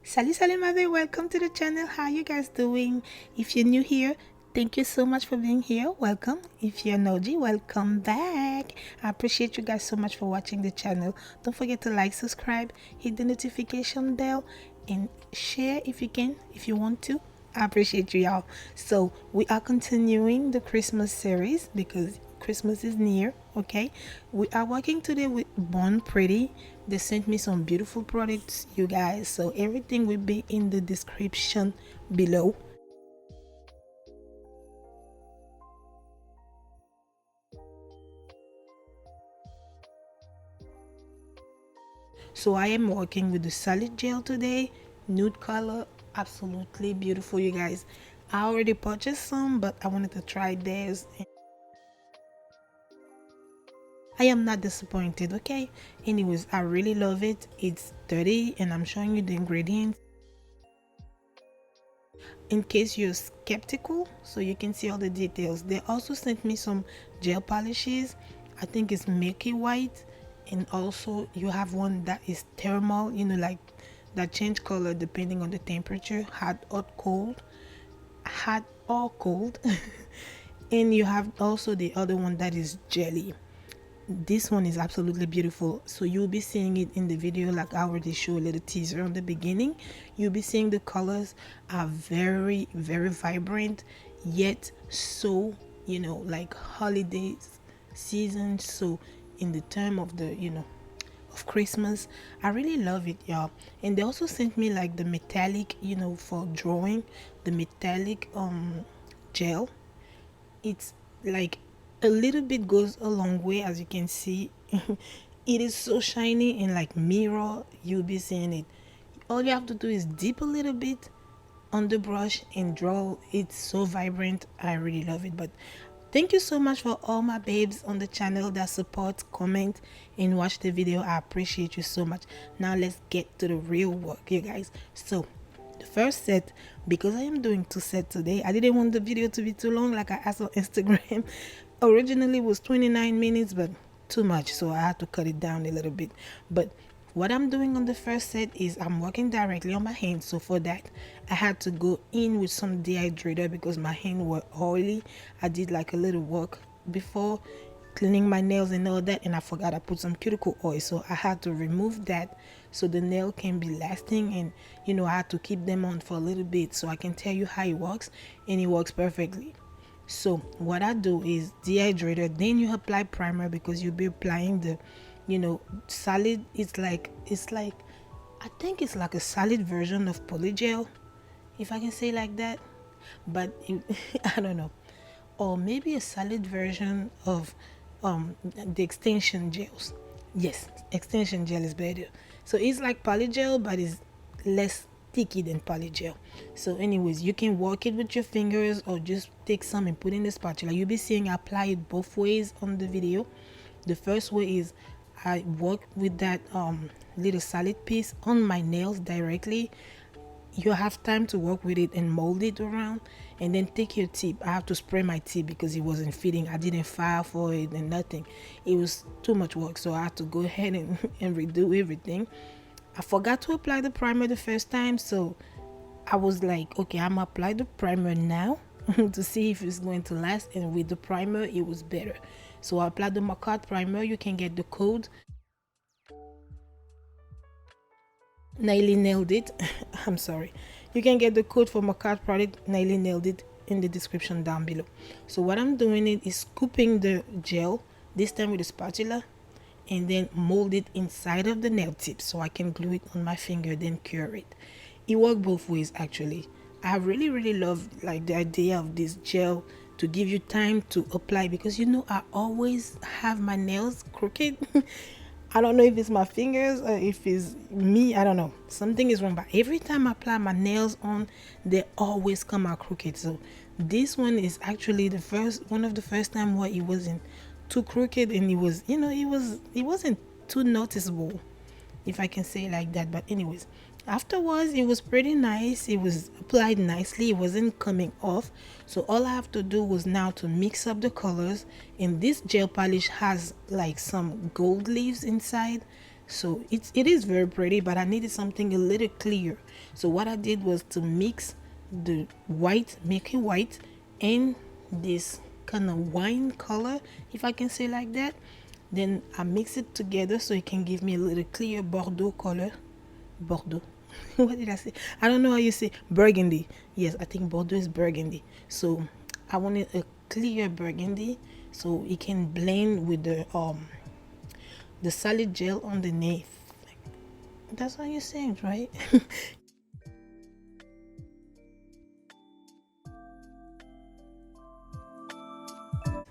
Salut my baby, welcome to the channel. How you guys doing? If you're new here, thank you so much for being here. Welcome. If you're an OG, welcome back. I appreciate you guys so much for watching the channel. Don't forget to like, subscribe, hit the notification bell, and share if you can, if you want to. I appreciate you, y'all. So we are continuing the Christmas series because Christmas is near. Okay, we are working today with Born Pretty. They sent me some beautiful products, you guys, so everything will be in the description below. So I am working with the solid gel today, nude color, absolutely beautiful, you guys. I already purchased some, but I wanted to try theirs. I am not disappointed. Okay, anyways, I really love it. It's dirty and I'm showing you the ingredients in case you're skeptical, so you can see all the details. They also sent me some gel polishes. I think it's milky white, and also you have one that is thermal, you know, like that change color depending on the temperature, hot or cold. And you have also the other one that is jelly. This one is absolutely beautiful, so you'll be seeing it in the video. Like I already showed a little teaser on the beginning, you'll be seeing the colors are very vibrant, yet so, you know, like holidays season. So in the term of the, you know, of Christmas, I really love it, y'all. And they also sent me like the metallic, you know, for drawing, the metallic gel. It's like a little bit goes a long way, as you can see. It is so shiny and like mirror, you'll be seeing it. All you have to do is dip a little bit on the brush and draw. It's so vibrant. I really love it. But thank you so much for all my babes on the channel that support, comment, and watch the video. I appreciate you so much. Now let's get to the real work, you guys. So the first set, because I am doing two sets today, I didn't want the video to be too long like I asked on Instagram. Originally it was 29 minutes, but too much, so I had to cut it down a little bit. But what I'm doing on the first set is I'm working directly on my hands. So for that, I had to go in with some dehydrator because my hands were oily. I did like a little work before cleaning my nails and all that, and I forgot I put some cuticle oil, so I had to remove that so the nail can be lasting. And you know, I had to keep them on for a little bit so I can tell you how it works, and it works perfectly. So what I do is dehydrator, then you apply primer because you'll be applying the, you know, solid. It's like I think it's like a solid version of polygel, if I can say like that. But I don't know, or maybe a solid version of the extension gels. Yes, extension gel is better. So it's like polygel, but it's less sticky than polygel. So anyways, you can work it with your fingers or just take some and put in the spatula. You'll be seeing I apply it both ways on the video. The first way is I work with that little solid piece on my nails directly. You have time to work with it and mold it around, and then take your tip. I have to spray my tip because it wasn't fitting. I didn't file for it and nothing. It was too much work, so I had to go ahead and redo everything. I forgot to apply the primer the first time, so I was like, okay, I'm gonna apply the primer now to see if it's going to last. And with the primer it was better, so I applied the MAKARTT primer. You can get the code Nayelynailedit. I'm sorry, you can get the code for MAKARTT product Nayelynailedit in the description down below. So what I'm doing is scooping the gel, this time with a spatula, and then mold it inside of the nail tip so I can glue it on my finger, then cure it. It worked both ways actually. I really love like the idea of this gel to give you time to apply, because you know I always have my nails crooked. I don't know if it's my fingers or if it's me, I don't know, something is wrong, but every time I apply my nails on, they always come out crooked. So this one is actually the first one of the first time where it wasn't too crooked, and it was, you know, it wasn't too noticeable, if I can say like that. But anyways, afterwards it was pretty nice. It was applied nicely, it wasn't coming off. So all I have to do was now to mix up the colors, and this gel polish has like some gold leaves inside, So it is very pretty, but I needed something a little clear. So what I did was to mix the white, make it white, and this kind of wine color, if I can say like that. Then I mix it together so it can give me a little clear Bordeaux color. Bordeaux. What did I say? I don't know how you say burgundy. Yes, I think Bordeaux is burgundy. So I wanted a clear burgundy so it can blend with the solid gel underneath. That's how you say it, right?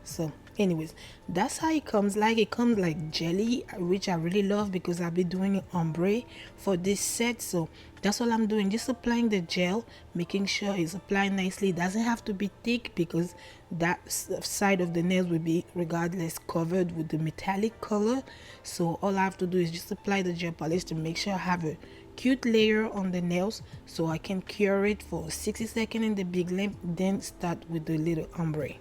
So anyways, that's how it comes. Like it comes like jelly, which I really love because I'll be doing ombre for this set. So that's all I'm doing, just applying the gel, making sure it's applied nicely. It doesn't have to be thick because that side of the nails will be regardless covered with the metallic color. So all I have to do is just apply the gel polish to make sure I have a cute layer on the nails, so I can cure it for 60 seconds in the big lamp, then start with the little ombre.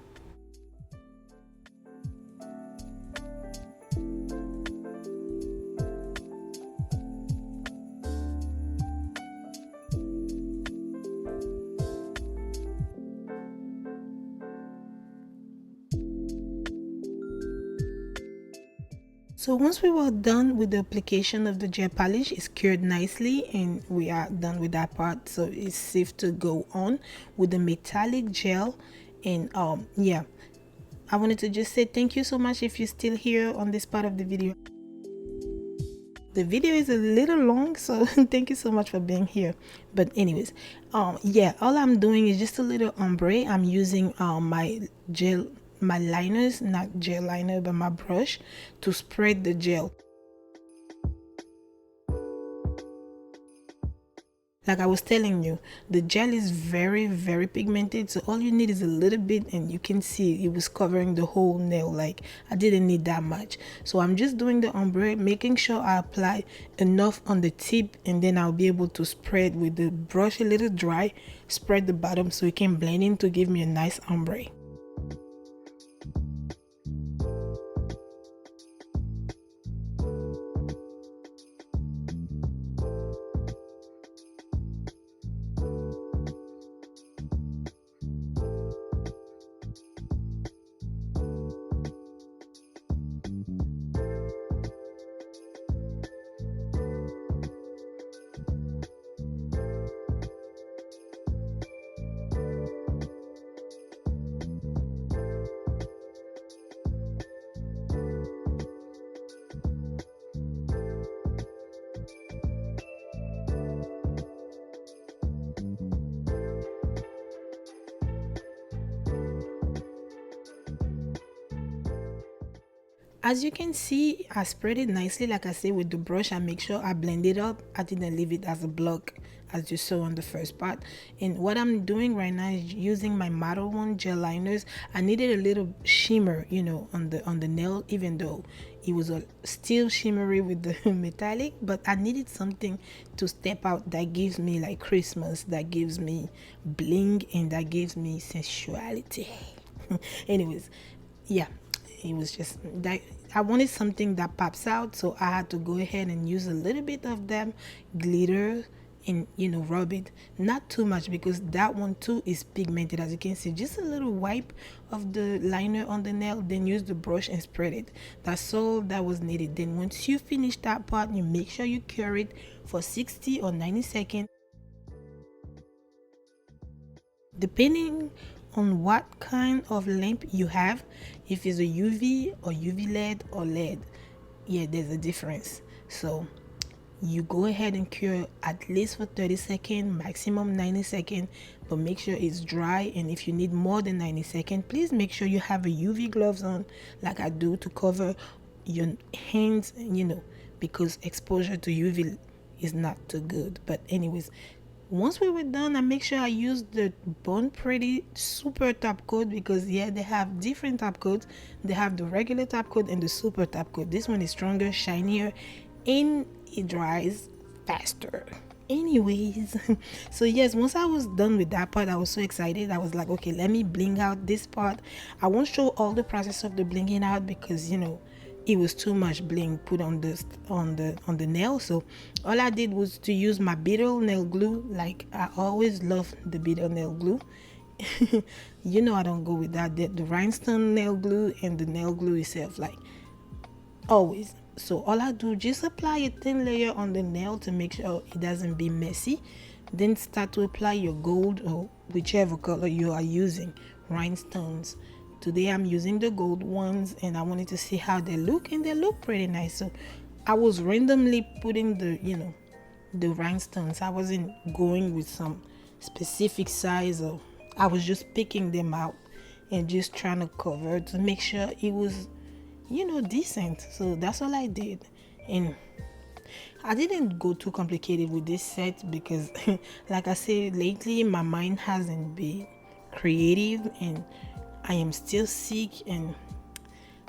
So once we were done with the application of the gel polish, it's cured nicely and we are done with that part. So it's safe to go on with the metallic gel. And yeah, I wanted to just say thank you so much if you're still here on this part of the video. The video is a little long, so thank you so much for being here. But anyways, yeah, all I'm doing is just a little ombre. I'm using my liners, not gel liner, but my brush to spread the gel. Like I was telling you, the gel is very, very pigmented, so all you need is a little bit and you can see it was covering the whole nail. Like I didn't need that much. So I'm just doing the ombre, making sure I apply enough on the tip, and then I'll be able to spread with the brush a little dry, spread the bottom so it can blend in to give me a nice ombre. As you can see, I spread it nicely, like I said, with the brush. I make sure I blend it up. I didn't leave it as a block as you saw on the first part. And what I'm doing right now is using my Model 1 gel liners. I needed a little shimmer, you know, on the nail, even though it was still shimmery with the metallic, but I needed something to step out that gives me like Christmas, that gives me bling, and that gives me sensuality. Anyways, yeah, it was just that I wanted something that pops out, so I had to go ahead and use a little bit of them glitter and, you know, rub it, not too much because that one too is pigmented. As you can see, just a little wipe of the liner on the nail, then use the brush and spread it. That's all that was needed. Then once you finish that part, you make sure you cure it for 60 or 90 seconds, depending on what kind of lamp you have. If it's a UV or UV LED or LED, yeah, there's a difference. So you go ahead and cure at least for 30 seconds, maximum 90 seconds, but make sure it's dry. And if you need more than 90 seconds, please make sure you have a UV gloves on, like I do, to cover your hands, you know, because exposure to UV is not too good. But anyways, once we were done, I make sure I use the Born Pretty super top coat, because yeah, they have different top coats. They have the regular top coat and the super top coat. This one is stronger, shinier, and it dries faster. Anyways, so yes, once I was done with that part, I was so excited. I was like, okay, let me bling out this part. I won't show all the process of the blinging out because, you know, it was too much bling put on the nail. So all I did was to use my beetle nail glue. Like, I always love the beetle nail glue. You know I don't go with that, the rhinestone nail glue and the nail glue itself, like, always. So all I do, just apply a thin layer on the nail to make sure it doesn't be messy. Then start to apply your gold or whichever color you are using rhinestones. Today I'm using the gold ones, and I wanted to see how they look, and they look pretty nice. So I was randomly putting the rhinestones. I wasn't going with some specific size, or I was just picking them out and just trying to cover to make sure it was decent. So that's all I did. And I didn't go too complicated with this set because like I said, lately my mind hasn't been creative, and I am still sick and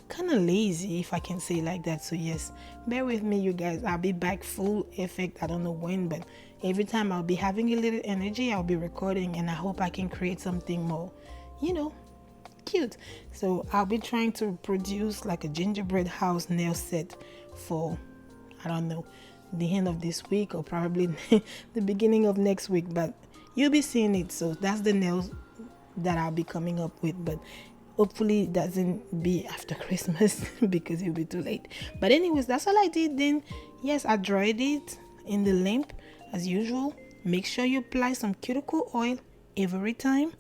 kind of lazy, if I can say like that. So yes, bear with me, you guys. I'll be back full effect. I don't know when, but every time I'll be having a little energy, I'll be recording, and I hope I can create something more cute. So I'll be trying to produce like a gingerbread house nail set for, I don't know, the end of this week or probably the beginning of next week, but you'll be seeing it. So that's the nails that I'll be coming up with, but hopefully it doesn't be after Christmas because it'll be too late. But anyways, that's all I did. Then yes, I dried it in the lamp as usual. Make sure you apply some cuticle oil every time,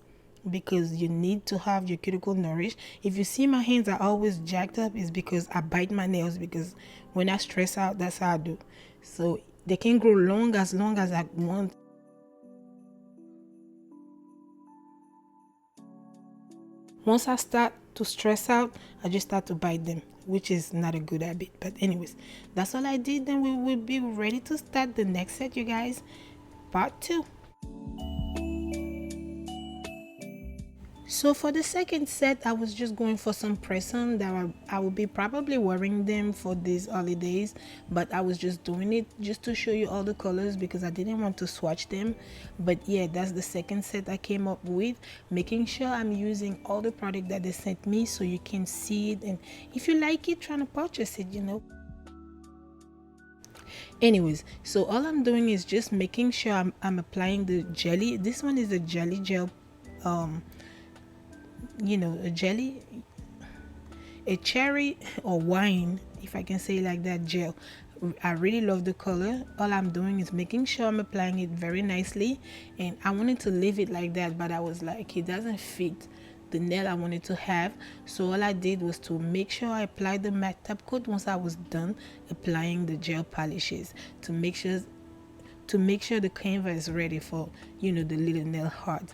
because you need to have your cuticle nourished. If you see my hands are always jacked up, is because I bite my nails, because when I stress out, that's how I do. So they can grow long as I want. Once I start to stress out, I just start to bite them, which is not a good habit. But anyways, that's all I did. Then we will be ready to start the next set, you guys. Part 2. So for the second set, I was just going for some press-on that I will be probably wearing them for these holidays, but I was just doing it just to show you all the colors because I didn't want to swatch them. But yeah, that's the second set I came up with, making sure I'm using all the product that they sent me so you can see it, and if you like it, trying to purchase it, Anyways, so all I'm doing is just making sure I'm applying the jelly. This one is a jelly gel, a cherry or wine, if I can say like that, gel. I really love the color. All I'm doing is making sure I'm applying it very nicely, and I wanted to leave it like that, but I was like, it doesn't fit the nail I wanted to have. So all I did was to make sure I applied the matte top coat once I was done applying the gel polishes, to make sure the canvas is ready for the little nail heart.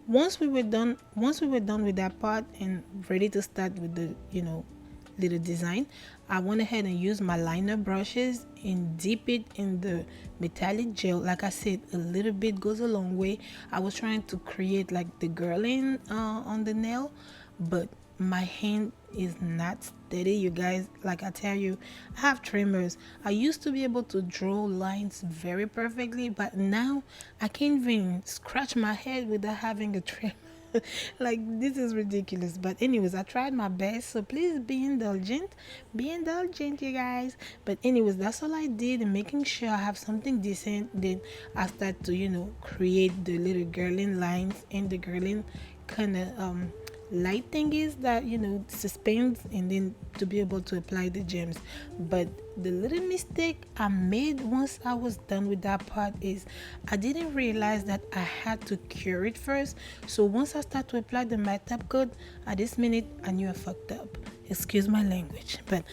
Once we were done with that part and ready to start with the little design, I went ahead and used my liner brushes and dip it in the metallic gel. Like I said, a little bit goes a long way. I was trying to create like the girling on the nail, but my hand is not steady, you guys. Like I tell you, I have tremors. I used to be able to draw lines very perfectly, but now I can't even scratch my head without having a tremor. Like, this is ridiculous. But anyways, I tried my best, so please be indulgent, you guys. But anyways, that's all I did, and making sure I have something decent. Then I start to create the little girling lines and the girling kind of light thing is that suspends, and then to be able to apply the gems. But the little mistake I made once I was done with that part is I didn't realize that I had to cure it first. So once I start to apply the matte top coat, at this minute I knew I fucked up, excuse my language, but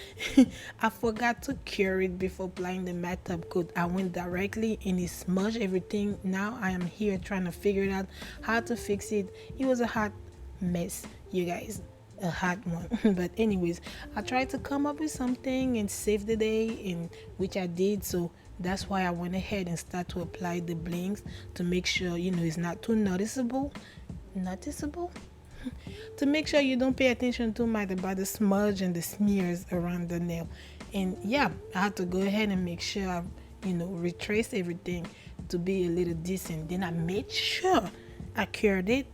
I forgot to cure it before applying the matte top coat. I went directly and it smudged everything. Now I am here trying to figure out how to fix it. It was a hot mess, you guys, a hot one. But anyways, I tried to come up with something and save the day, in which I did. So that's why I went ahead and start to apply the blings to make sure it's not too noticeable. to make sure you don't pay attention too much about the smudge and the smears around the nail. And yeah, I had to go ahead and make sure I, retrace everything to be a little decent. Then I made sure I cured it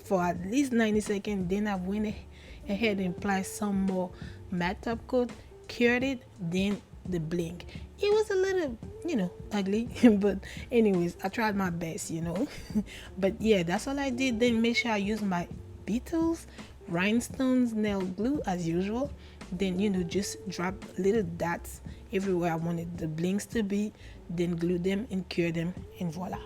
for at least 90 seconds. Then I went ahead and applied some more matte top coat, cured it, then the blink. It was a little, ugly, but anyways, I tried my best, But yeah, that's all I did. Then make sure I use my Beatles rhinestones nail glue as usual. Then just drop little dots everywhere I wanted the blinks to be, then glue them and cure them, and voila.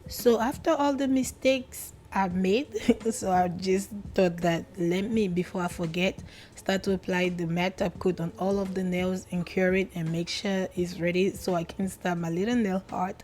So after all the mistakes I've made, so I just thought that let me, before I forget, start to apply the matte top coat on all of the nails and cure it and make sure it's ready so I can start my little nail art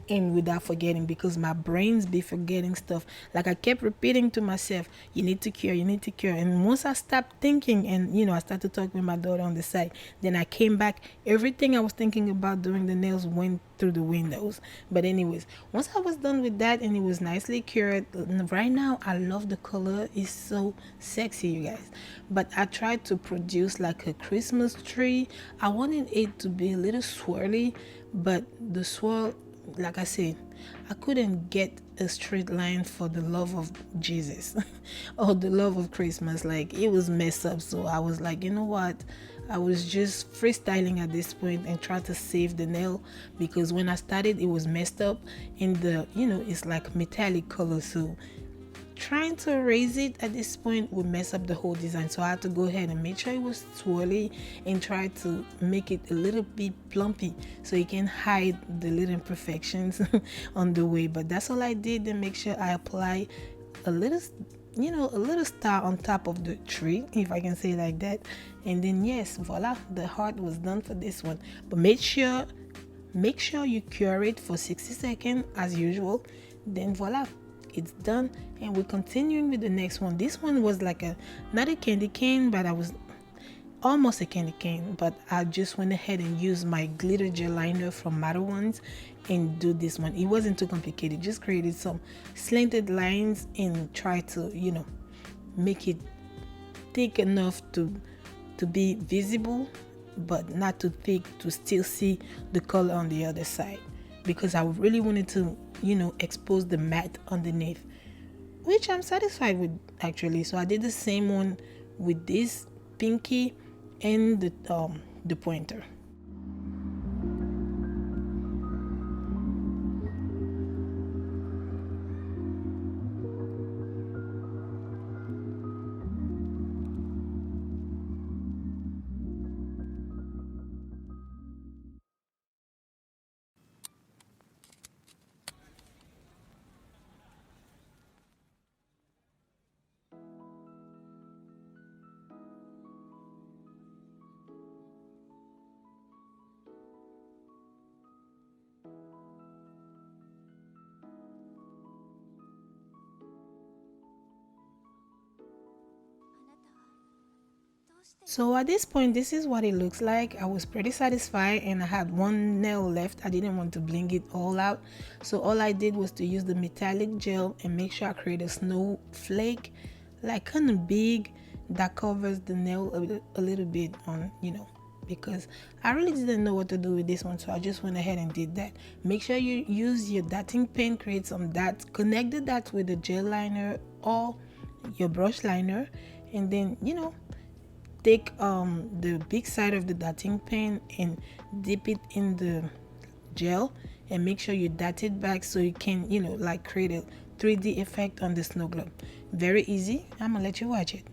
and without forgetting, because my brains be forgetting stuff. Like I kept repeating to myself, you need to cure, you need to cure. And once I stopped thinking and I started talking with my daughter on the side, then I came back, everything I was thinking about doing the nails went through the windows. But anyways, once I was done with that and it was nicely cured, right now I love the color. It's so sexy, you guys. But I tried to produce like a Christmas tree. I wanted it to be a little swirly, but the swirl, like I said, I couldn't get a straight line for the love of Jesus or the love of Christmas. Like it was messed up. So I was like, you know what? I was just freestyling at this point and try to save the nail, because when I started it was messed up and it's like metallic color. So trying to erase it at this point would mess up the whole design. So I had to go ahead and make sure it was swirly and try to make it a little bit plumpy so you can hide the little imperfections on the way. But that's all I did, and make sure I apply a little a little star on top of the tree, if I can say it like that. And then yes, voila, the heart was done for this one. But make sure you cure it for 60 seconds as usual. Then voila, it's done. And we're continuing with the next one. This one was like not a candy cane, but I was almost a candy cane, but I just went ahead and used my glitter gel liner from Matter Ones and do this one. It wasn't too complicated, just created some slanted lines and try to make it thick enough to be visible, but not too thick to still see the color on the other side, because I really wanted to expose the matte underneath, which I'm satisfied with actually. So I did the same one with this pinky and the pointer. So at this point, this is what it looks like. I was pretty satisfied and I had one nail left. I didn't want to bling it all out. So all I did was to use the metallic gel and make sure I create a snowflake, like kind of big, that covers the nail a little bit on, because I really didn't know what to do with this one. So I just went ahead and did that. Make sure you use your dotting pen, create some dots, connect the dots with the gel liner or your brush liner, and then, take the big side of the dotting pen and dip it in the gel and make sure you dot it back so you can like create a 3D effect on the snow globe. Very easy. I'm gonna let you watch it.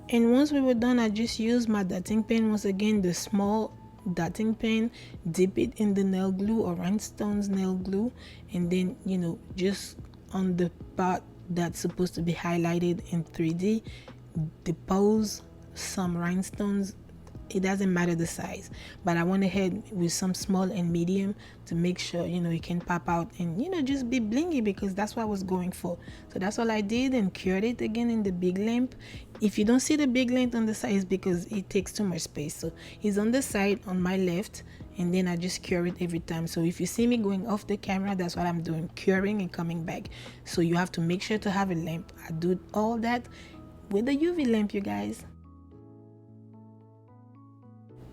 And once we were done, I just used my dotting pen, once again the small dotting pen, dip it in the nail glue or rhinestones nail glue, and then just on the part that's supposed to be highlighted in 3D, depose some rhinestones. It doesn't matter the size, but I went ahead with some small and medium to make sure it can pop out and just be blingy, because that's what I was going for. So that's all I did, and cured it again in the big lamp. If you don't see the big lamp on the side, it's because it takes too much space. So it's on the side on my left, and then I just cure it every time. So if you see me going off the camera, that's what I'm doing, curing and coming back. So you have to make sure to have a lamp. I do all that with the UV lamp, you guys.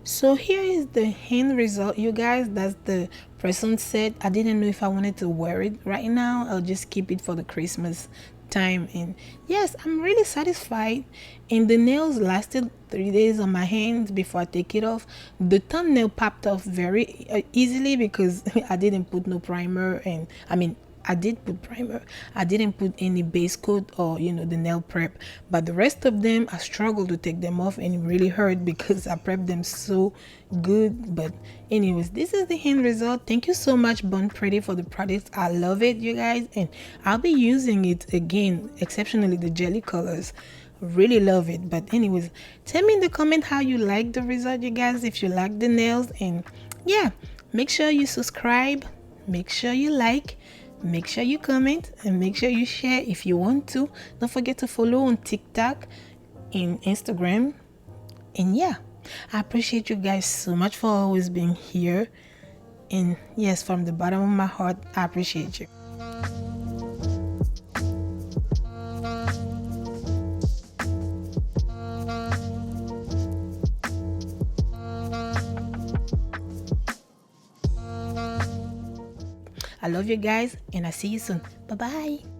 So here is the end result, you guys. That's the present set. I didn't know if I wanted to wear it right now. I'll just keep it for the Christmas time. And yes, I'm really satisfied. And the nails lasted 3 days on my hands before I take it off. The thumbnail popped off very easily because I didn't put no primer, and I did put primer. I didn't put any base coat or the nail prep, but the rest of them I struggled to take them off, and it really hurt because I prepped them so good. But anyways, this is the end result. Thank you so much, Born Pretty, for the product. I love it, you guys, and I'll be using it again, exceptionally the jelly colors. Really love it. But anyways, tell me in the comment how you like the result, you guys, if you like the nails. And yeah, make sure you subscribe, make sure you like, make sure you comment, and make sure you share if you want to. Don't forget to follow on TikTok and Instagram. And yeah, I appreciate you guys so much for always being here. And yes, from the bottom of my heart, I appreciate you. I love you guys, and I see you soon. Bye bye.